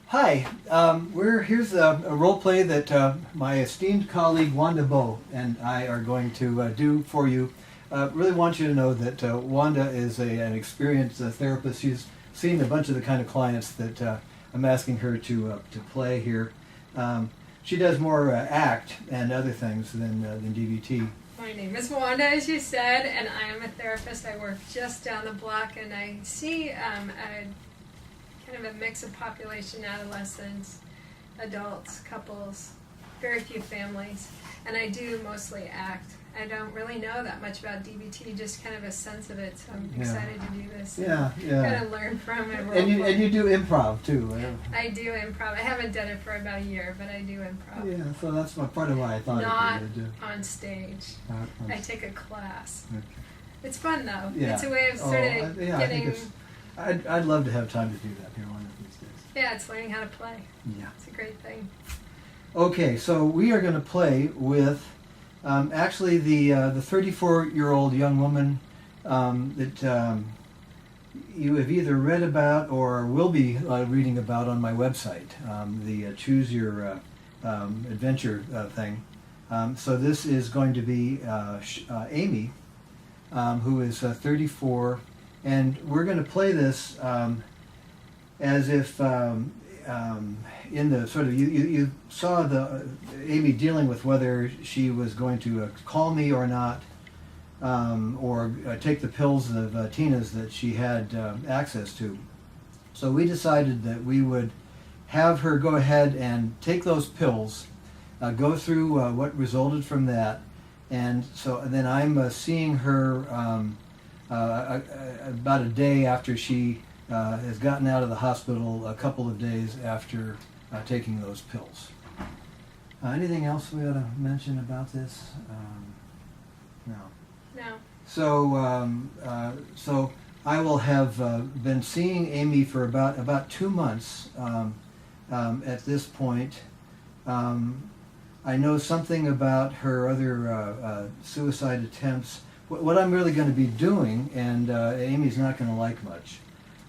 Hi, here's a role play that my esteemed colleague Wanda Bow and I are going to do for you. Really want you to know that Wanda is an experienced therapist. She's seen a bunch of the kind of clients that I'm asking her to play here. She does more act and other things than DBT. My name is Wanda, as you said, and I am a therapist. I work just down the block, and I see a kind of a mix of population: adolescents, adults, couples, very few families, and I do mostly act. I don't really know that much about DBT, just kind of a sense of it, so I'm excited to do this. Yeah. Kind of learn from it. And you do improv too. I do improv. I haven't done it for about a year, but I do improv. Yeah, so that's part of why I thought Not you would do. on stage. I take a class. Okay. It's fun though. Yeah. It's a way of sort of getting. I'd love to have time to do that here one of these days. Yeah, it's learning how to play. Yeah. It's a great thing. Okay, so we are going to play with actually the 34-year-old young woman that you have either read about or will be reading about on my website, the Choose Your Adventure thing. So this is going to be Amy, who is 34, and we're going to play this as if in the sort of you saw the Amy dealing with whether she was going to call me or not, or take the pills of Tina's that she had access to. So we decided that we would have her go ahead and take those pills, go through what resulted from that, and then I'm seeing her about a day after she has gotten out of the hospital, a couple of days after taking those pills. Anything else we ought to mention about this? No. No. So I will have been seeing Amy for about 2 months at this point. I know something about her other suicide attempts. What I'm really going to be doing, and Amy's not going to like much,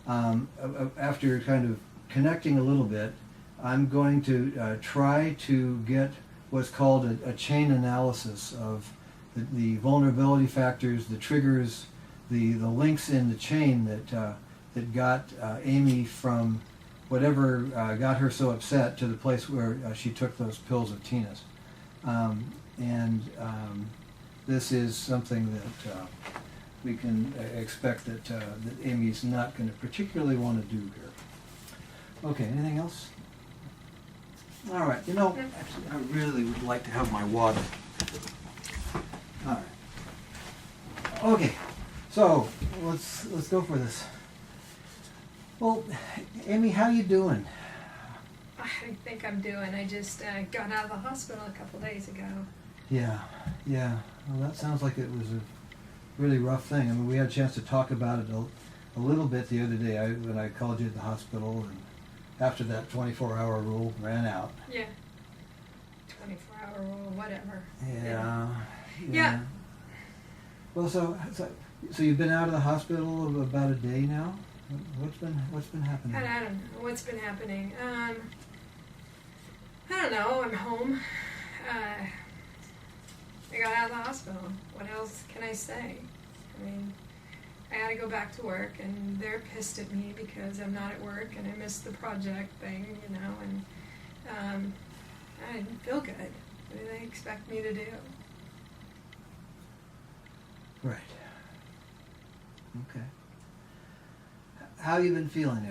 after kind of connecting a little bit, I'm going to try to get what's called a chain analysis of the vulnerability factors, the triggers, the links in the chain that got Amy from whatever got her so upset to the place where she took those pills of Tina's. This is something that we can expect that Amy's not going to particularly want to do here. Okay, anything else? All right, actually, I really would like to have my water. All right. Okay, so let's go for this. Well, Amy, how you doing? I think I'm doing. I just got out of the hospital a couple days ago. Yeah. Well, that sounds like it was a really rough thing. I mean, we had a chance to talk about it a little bit the other day when I called you at the hospital, and after that 24-hour rule ran out. Yeah. 24-hour rule, whatever. Yeah. Well, so you've been out of the hospital about a day now? What's been happening? I don't know what's been happening. I don't know. I'm home. I got out of the hospital. What else can I say? I mean, I had to go back to work, and they're pissed at me because I'm not at work and I missed the project thing, and I didn't feel good. What do they expect me to do? Right. Okay. How have you been feeling?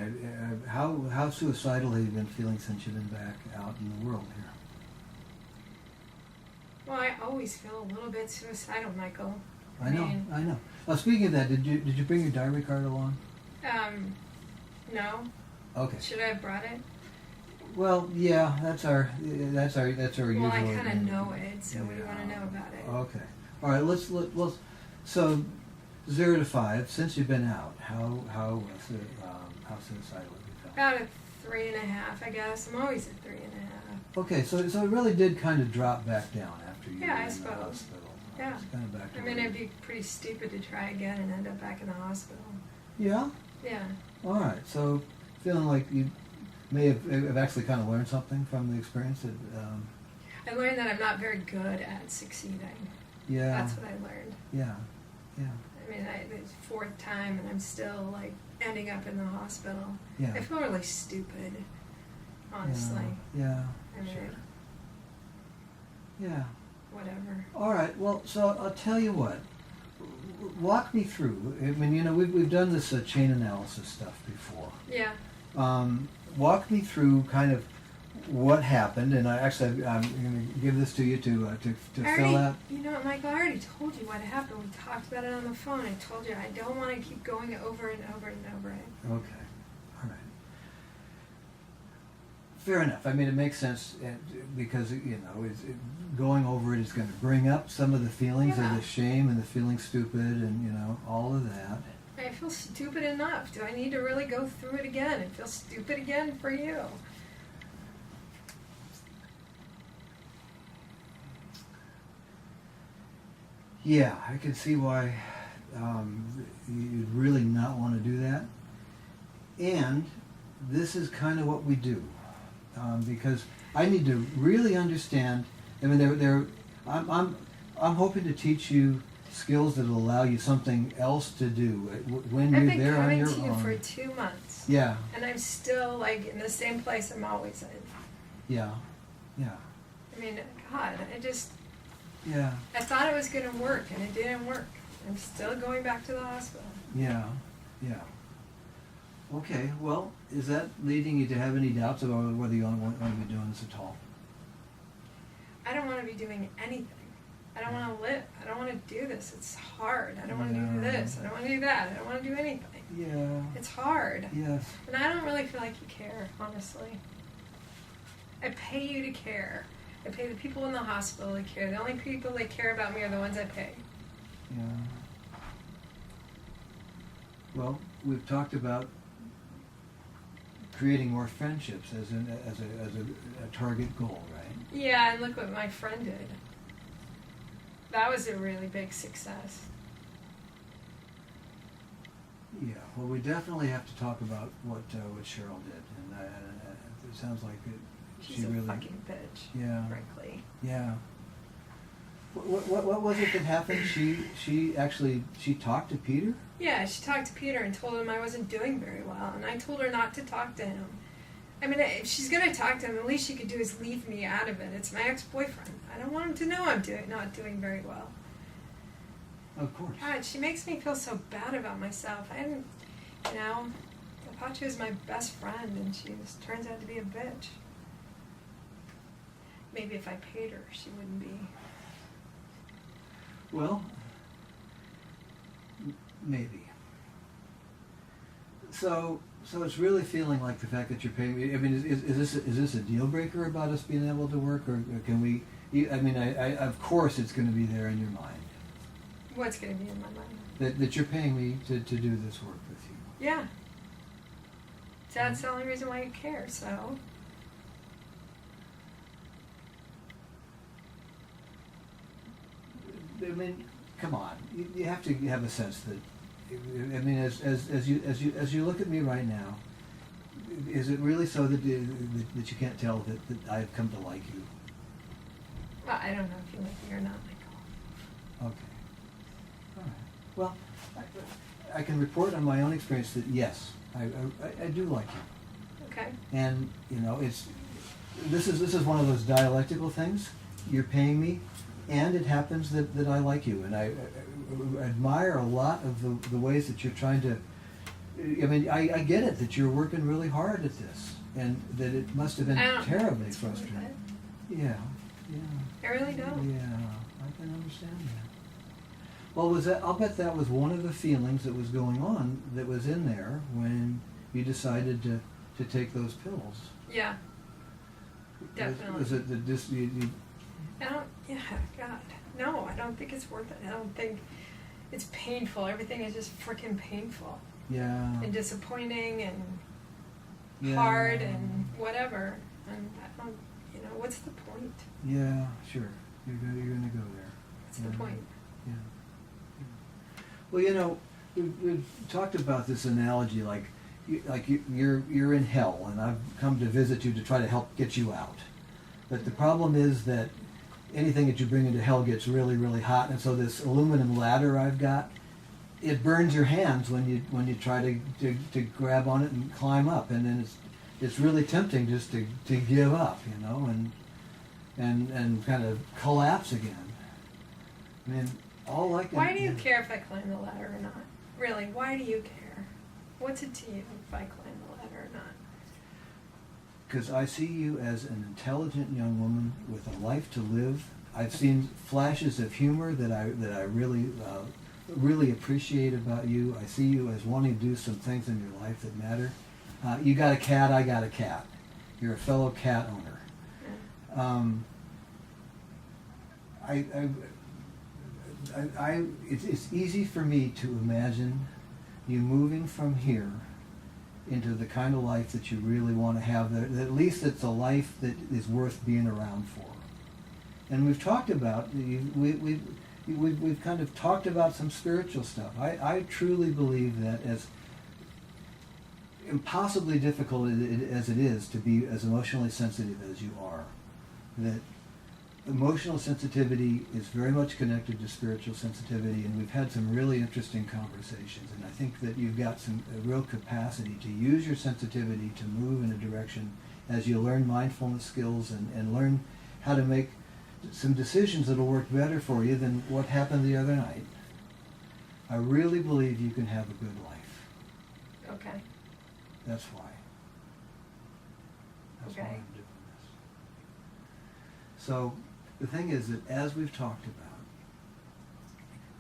How suicidal have you been feeling since you've been back out in the world here? Well, I always feel a little bit suicidal, Michael. I know. Well, speaking of that, did you bring your diary card along? No. Okay. Should I have brought it? Well, yeah, that's our usual. Well, I kind of know it, so what do you want to know about it? Okay. All right. Let's. So, 0 to 5. Since you've been out, how suicidal have you felt? About a 3.5, I guess. I'm always at 3.5. Okay, so it really did kind of drop back down after you were I in suppose. the hospital. Yeah. It's kind of back to It'd be pretty stupid to try again and end up back in the hospital. Yeah? Yeah. All right, so feeling like you may have actually kind of learned something from the experience. That, I learned that I'm not very good at succeeding. yeah. That's what I learned. Yeah. Yeah. I mean, it's fourth time and I'm still like ending up in the hospital. Yeah. I feel really stupid, honestly. Yeah. I mean, Sure. Yeah. whatever. All right. Well, so I'll tell you what. Walk me through. I mean, you know, we've done this chain analysis stuff before. Yeah. Walk me through kind of what happened, and I'm going to give this to you to fill out. You know, Michael, I already told you what happened. We talked about it on the phone. I told you I don't want to keep going over and over and over it. Okay. All right. Fair enough. I mean, it makes sense because, you know, going over it is going to bring up some of the feelings of the shame and the feeling stupid and, you know, all of that. I feel stupid enough. Do I need to really go through it again and feel stupid again for you? Yeah, I can see why you'd really not want to do that. And this is kind of what we do. Because I need to really understand. I mean, I'm hoping to teach you skills that will allow you something else to do when you're there on your own. I've been coming to you for 2 months. Yeah. And I'm still like in the same place I'm always in. Yeah. Yeah. I mean, God, Yeah. I thought it was going to work, and it didn't work. I'm still going back to the hospital. Yeah. Yeah. Okay, well, is that leading you to have any doubts about whether you want to be doing this at all? I don't want to be doing anything. I don't want to live. I don't want to do this. It's hard. I don't want to do this. I don't want to do that. I don't want to do anything. Yeah. It's hard. Yes. And I don't really feel like you care, honestly. I pay you to care. I pay the people in the hospital to care. The only people that care about me are the ones I pay. Yeah. Well, we've talked about creating more friendships as a target goal, right? Yeah, and look what my friend did. That was a really big success. Yeah. Well, we definitely have to talk about what Cheryl did, and it sounds like She's a fucking bitch. Yeah. Frankly. Yeah. What was it that happened? She actually talked to Peter? Yeah, she talked to Peter and told him I wasn't doing very well, and I told her not to talk to him. I mean, if she's gonna talk to him, the least she could do is leave me out of it. It's my ex-boyfriend. I don't want him to know I'm not doing very well. Of course. God, she makes me feel so bad about myself. I thought she was my best friend, and she just turns out to be a bitch. Maybe if I paid her, she wouldn't be. Well, maybe. So it's really feeling like the fact that you're paying me. I mean, is this a deal breaker about us being able to work, or can we? I mean, I of course it's going to be there in your mind. What's going to be in my mind? That you're paying me to do this work with you. Yeah. That's the only reason why you care. So. I mean, come on. You have to have a sense that. I mean, as you look at me right now, is it really so that you can't tell that I've come to like you? Well, I don't know if you like me or not, Michael. Okay. All right. Well, I can report on my own experience that yes, I do like you. Okay. And you know, this is one of those dialectical things. You're paying me, and it happens that I like you, and I admire a lot of the ways that you're trying to. I mean, I get it that you're working really hard at this, and that it must have been terribly frustrating. Yeah. I really don't. Yeah, I can understand that. Well, I'll bet that was one of the feelings that was going on that was in there when you decided to take those pills. Yeah. Definitely. Was it the yeah, God. No, I don't think it's worth it. I don't think it's painful. Everything is just freaking painful. Yeah. And disappointing and Yeah. hard and whatever. And I don't, what's the point? Yeah, sure. You're going to go there. What's the point? Yeah. Well, we've talked about this analogy, like, you're in hell, and I've come to visit you to try to help get you out. But the problem is that anything that you bring into hell gets really, really hot, and so this aluminum ladder I've got, it burns your hands when you try to grab on it and climb up, and then it's really tempting just to give up, you know, and kind of collapse again. I mean, all I can. Why do you care if I climb the ladder or not? Really, why do you care? What's it to you if I climb the ladder or not? Because I see you as an intelligent young woman with a life to live. I've seen flashes of humor that I really appreciate about you. I see you as wanting to do some things in your life that matter. You got a cat, I got a cat. You're a fellow cat owner. It's easy for me to imagine you moving from here into the kind of life that you really want to have. That at least it's a life that is worth being around for. And we've talked about we've kind of talked about some spiritual stuff. I truly believe that, as impossibly difficult as it is to be as emotionally sensitive as you are, that emotional sensitivity is very much connected to spiritual sensitivity, and we've had some really interesting conversations, and I think that you've got a real capacity to use your sensitivity to move in a direction as you learn mindfulness skills and learn how to make some decisions that'll work better for you than what happened the other night. I really believe you can have a good life. Okay. That's why. That's why Okay. I'm doing this. So the thing is that, as we've talked about,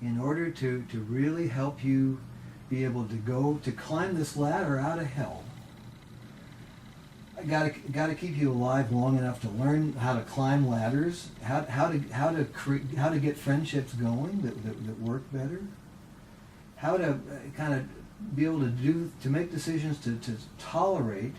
in order to really help you be able to climb this ladder out of hell, I gotta keep you alive long enough to learn how to climb ladders, how to get friendships going that work better, how to kind of be able to make decisions to tolerate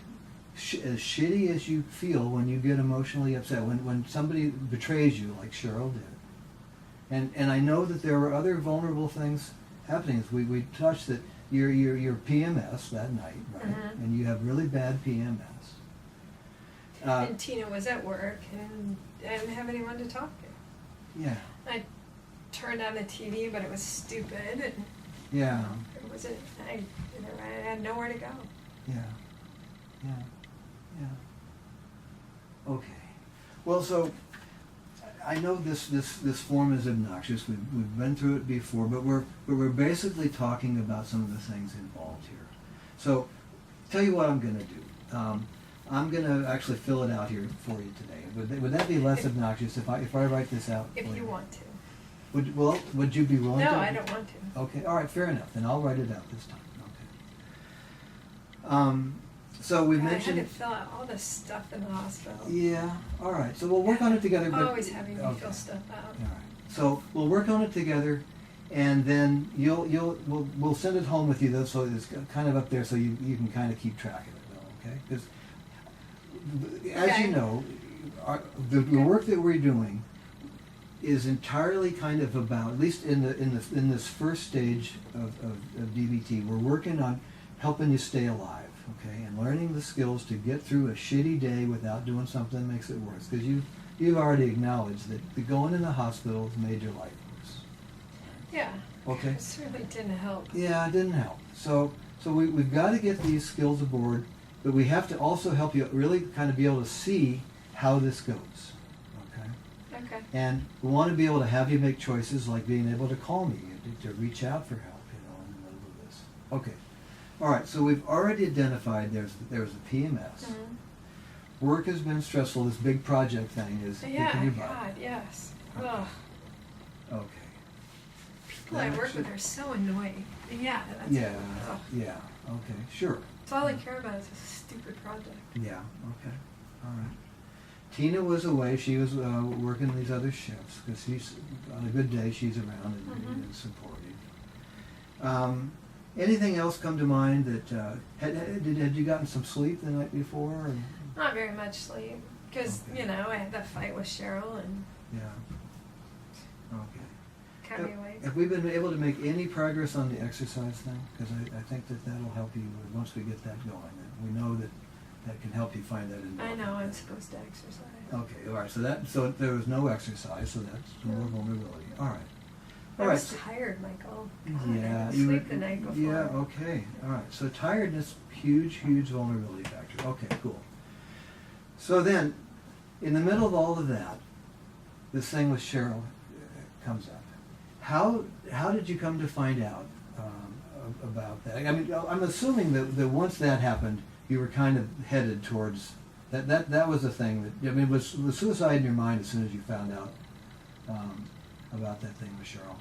as shitty as you feel when you get emotionally upset, when somebody betrays you like Cheryl did. And I know that there were other vulnerable things happening. We touched that your PMS that night, right? Mm-hmm. And you have really bad PMS. And Tina was at work and I didn't have anyone to talk to. Yeah. I turned on the TV, but it was stupid, and Yeah. it wasn't. I had nowhere to go. Yeah. Yeah. Yeah. Okay. Well, so I know this form is obnoxious. We've been through it before, but we're basically talking about some of the things involved here. So, tell you what I'm going to do. I'm going to actually fill it out here for you today. Would that be less obnoxious if I write this out? If for you want to. Would you be willing to? No, I don't want to. Okay. All right. Fair enough. Then I'll write it out this time. Okay. So we mentioned. I had to fill out all this stuff in the hospital. Yeah. All right. So we'll work on it together. But, Always having me fill stuff out. All right. So we'll work on it together, and then we'll send it home with you though, so it's kind of up there, so you can kind of keep track of it though. Okay. Because as you know, the work that we're doing is entirely kind of about, at least in this first stage of DBT, we're working on helping you stay alive, okay, and learning the skills to get through a shitty day without doing something that makes it worse. Because you've already acknowledged that the going in the hospital has made your life worse. Yeah. Okay. It certainly didn't help. Yeah, it didn't help. So we've got to get these skills aboard, but we have to also help you really kind of be able to see how this goes. Okay. Okay. And we want to be able to have you make choices like being able to call me, to reach out for help, in the middle of this. Okay. All right, so we've already identified there's a PMS. Mm-hmm. Work has been stressful. This big project thing is kicking Yeah, your butt. God, yes. Okay. Ugh. Okay. People I work with are so annoying. Yeah, that's Yeah, ugh. yeah, okay, sure. That's all I care about is a stupid project. Yeah, okay, all right. Tina was away. She was working these other shifts because she's, on a good day, she's around and supportive. Anything else come to mind that, had you gotten some sleep the night before? Or? Not very much sleep, because, Okay. I had that fight with Cheryl, and Yeah. Okay. Heavyweights. Have we been able to make any progress on the exercise thing? Because I think that'll help you once we get that going. We know that can help you find that endorphin. I know I'm supposed to exercise. Okay, all right. So there was no exercise, so that's more vulnerability. All right. I was tired, Michael. God, Yeah, I didn't sleep the night before. Yeah, okay. All right. So tiredness, huge vulnerability factor. Okay, cool. So then, in the middle of all of that, this thing with Cheryl comes up. How did you come to find out about that? I mean, I'm assuming that once that happened, you were kind of headed towards that was the thing that, I mean, was suicide in your mind as soon as you found out about that thing with Cheryl?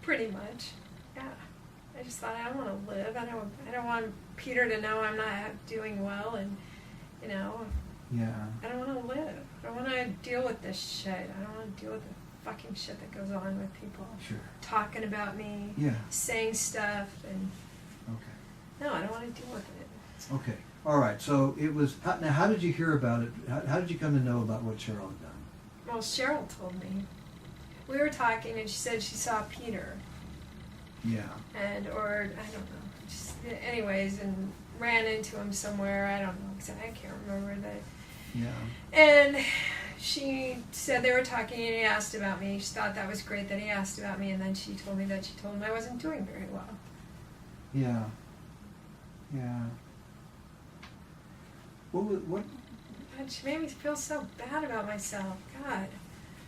Pretty much, yeah. I just thought, I don't want to live. I don't want Peter to know I'm not doing well, and you know. Yeah. I don't want to live. I don't want to deal with this shit. I don't want to deal with the fucking shit that goes on with people. Sure. Talking about me. Yeah. Saying stuff, and Okay. no, I don't want to deal with it. Okay. All right. So it was. Now, how did you hear about it? How did you come to know about what Cheryl had done? Well, Cheryl told me. We were talking, and she said she saw Peter. Yeah. Or I don't know. Just, anyways, and ran into him somewhere. I don't know exactly. I can't remember that. Yeah. And she said they were talking, and he asked about me. She thought that was great that he asked about me, and then she told me that she told him I wasn't doing very well. Yeah. Yeah. What? And she made me feel so bad about myself. God.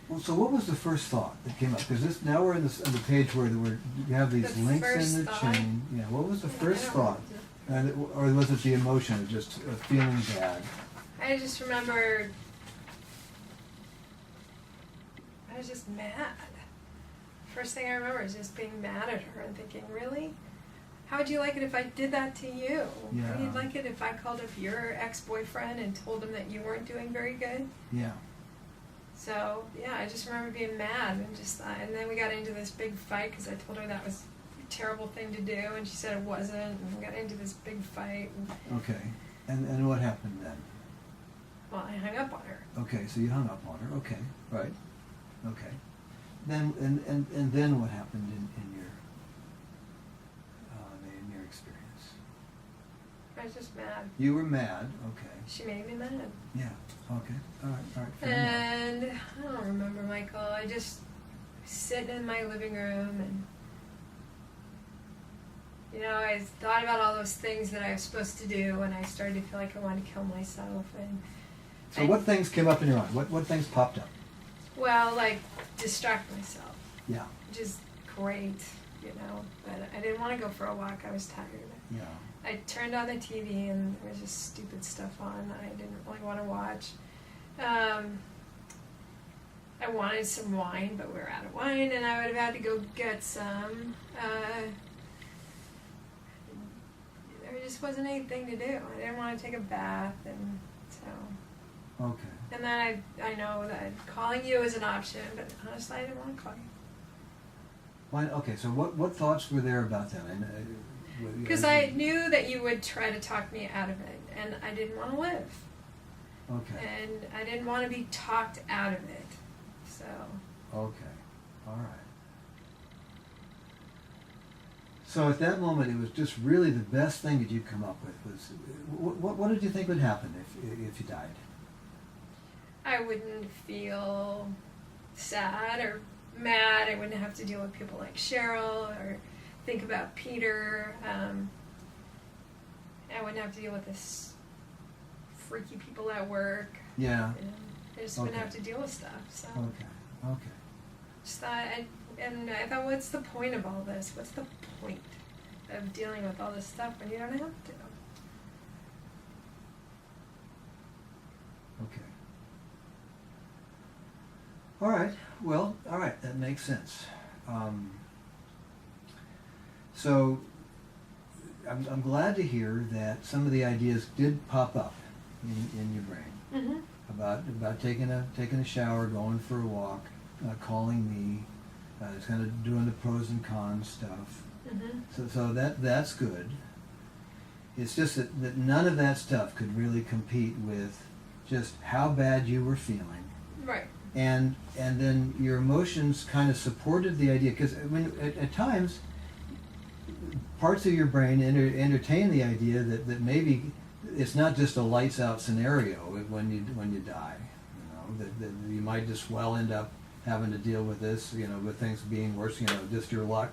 Well, so what was the first thought that came up? Because now we're on the page where you have these The links first in the thought? chain. Yeah. What was the first I don't thought? Or was it the emotion of just feeling bad? I just remember I was just mad. First thing I remember is just being mad at her and thinking, really? How would you like it if I did that to you? Yeah. How would you like it if I called up your ex-boyfriend and told him that you weren't doing very good? Yeah. So, yeah, I just remember being mad and just and then we got into this big fight because I told her that was a terrible thing to do, and she said it wasn't, and we got into this big fight. Okay. And what happened then? Well, I hung up on her. Okay, so you hung up on her. Okay, right. Okay. Then and then what happened in your experience? I was just mad. You were mad. Okay. She made me mad. Yeah. Okay. All right. Fair enough. And I don't remember, Michael. I just sitting in my living room, and you know, I thought about all those things that I was supposed to do, and I started to feel like I wanted to kill myself. And So what things came up in your mind? What things popped up? well, like distract myself, Yeah. which is great, you know. But I didn't want to go for a walk. I was tired. Yeah. I turned on the TV, and there was just stupid stuff on that I didn't really want to watch. I wanted some wine, but we were out of wine, and I would have had to go get some. There just wasn't anything to do. I didn't want to take a bath, and so. Okay. And then I know that calling you is an option, but honestly, I didn't want to call you. Why? Okay. So what thoughts were there about that? Because I knew that you would try to talk me out of it, and I didn't want to live. Okay. And I didn't want to be talked out of it. So. Okay. All right. So at that moment, it was just really the best thing that you'd come up with was what did you think would happen if you died? I wouldn't feel sad or mad. I wouldn't have to deal with people like Cheryl or think about Peter. I wouldn't have to deal with this freaky people at work. Yeah. And I just wouldn't Okay. have to deal with stuff. So Okay. just thought, I thought, what's the point of all this? What's the point of dealing with all this stuff when you don't have to? Okay. All right. Well, all right. That makes sense. So I'm glad to hear that some of the ideas did pop up in your brain Mm-hmm. about taking a shower, going for a walk, calling me, just kind of doing the pros and cons stuff. Mm-hmm. So that's good. It's just that none of that stuff could really compete with just how bad you were feeling Right. and then your emotions kind of supported the idea, because when at times parts of your brain entertain the idea that maybe it's not just a lights out scenario when you die, that you might just well end up having to deal with this, with things being worse, just your luck,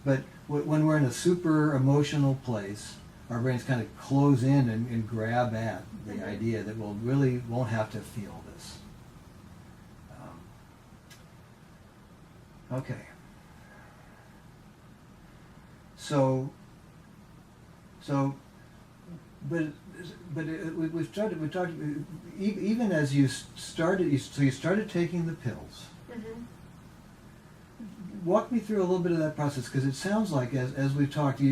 but when we're in a super emotional place, our brains kind of close in and grab at the idea that we'll really won't have to feel this. Okay. So, but we've talked even as you started taking the pills. Mm-hmm. Walk me through a little bit of that process, because it sounds like as we've talked,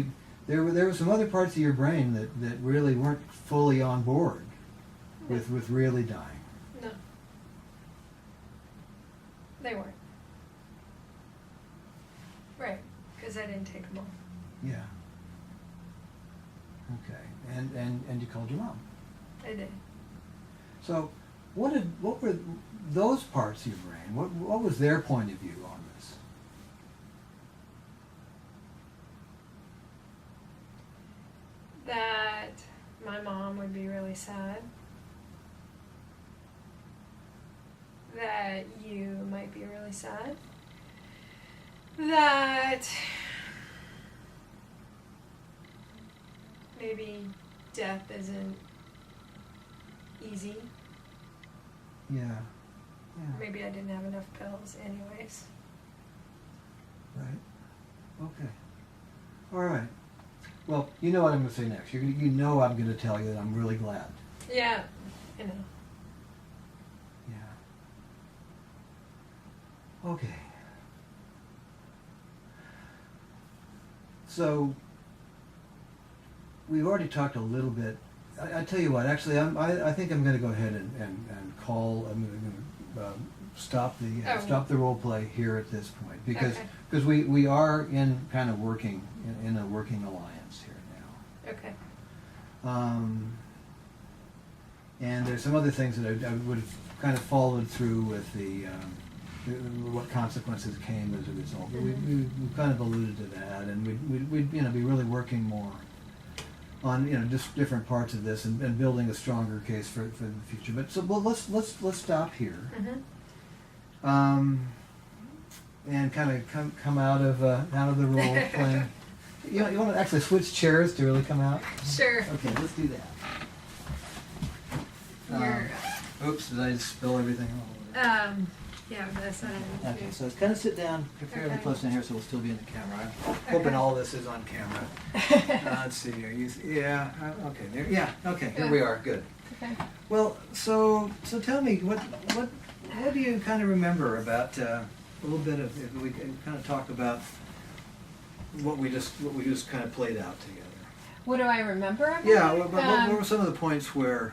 there were some other parts of your brain that really weren't fully on board with really dying. No, they weren't. Right, because I didn't take them all. Yeah. Okay, and you called your mom. I did. So, what were those parts of your brain? What was their point of view on this? That my mom would be really sad. That you might be really sad. That maybe death isn't easy. Yeah. Maybe I didn't have enough pills anyways. Right. Okay. All right. Well, you know what I'm going to say next. I'm going to tell you that I'm really glad. Yeah, I know. Yeah. Okay. So, we've already talked a little bit. I tell you what, actually, I think I'm going to go ahead and call. I'm going to stop the role play here at this point, because we are in kind of working in a working alliance here now. Okay. And there's some other things that I would have kind of followed through with what consequences came as a result. But we kind of alluded to that, and we'd be really working more on just different parts of this and building a stronger case for the future. But so let's stop here. Mm-hmm. And kind of come out of the role playing. You want to actually switch chairs to really come out? Sure. Okay, let's do that. Oops, did I just spill everything all over? Yeah, that's what I Okay, so kind of sit down fairly close in here, so we'll still be in the camera. I'm hoping all this is on camera. Let's see here. Okay, there. Yeah. Okay, here we are. Good. Okay. Well, so tell me, what do you kind of remember about a little bit of, if we can kind of talk about what we just kind of played out together. What do I remember about it? Yeah. What were some of the points where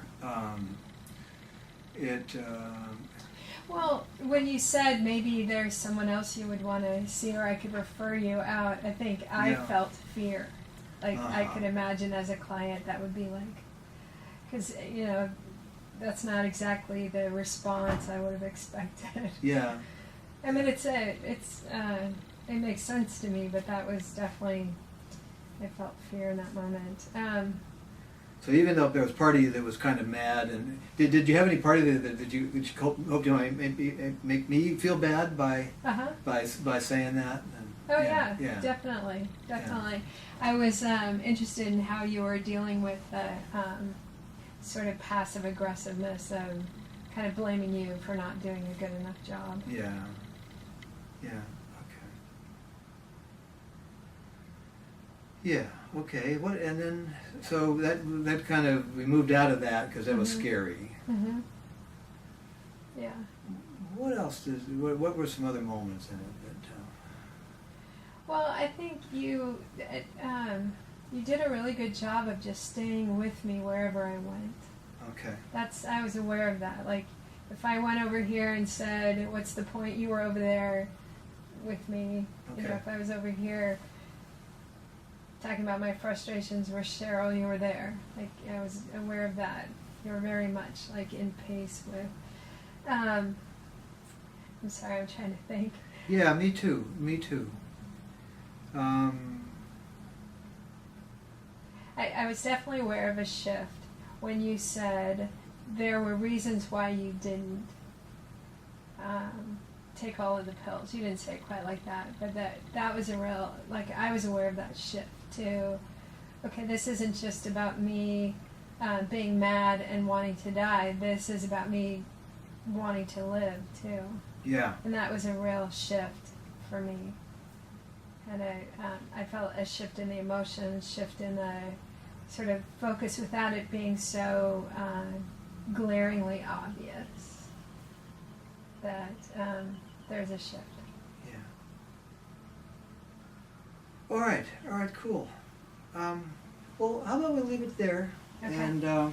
Well, when you said maybe there's someone else you would want to see, or I could refer you out, I think I felt fear. Like I could imagine as a client that would be like, because that's not exactly the response I would have expected. Yeah. I mean, it makes sense to me, but that was definitely, I felt fear in that moment. So even though there was part of you that was kind of mad, and did you have any part of you that you hope make me feel bad by saying that? And, definitely. Yeah. I was interested in how you were dealing with the sort of passive aggressiveness of kind of blaming you for not doing a good enough job. Yeah. Yeah. Okay. What? And then, so that kind of, we moved out of that because that was scary. Mm-hmm. Yeah. What else? What were some other moments in it that? Well, I think you did a really good job of just staying with me wherever I went. Okay. I was aware of that. Like, if I went over here and said, "What's the point? You were over there with me." Okay. If I was over here talking about my frustrations with Cheryl, you were there. Like, I was aware of that. You were very much like in pace with I'm sorry, I'm trying to think. Yeah, me too. Me too. I was definitely aware of a shift when you said there were reasons why you didn't take all of the pills. You didn't say it quite like that, but that was a real, like, I was aware of that shift too. Okay, this isn't just about me being mad and wanting to die. This is about me wanting to live too. Yeah. And that was a real shift for me. And I felt a shift in the emotions, shift in the sort of focus without it being so glaringly obvious that there's a shift. Yeah. All right, cool. Well, how about we leave it there? Okay. And yeah.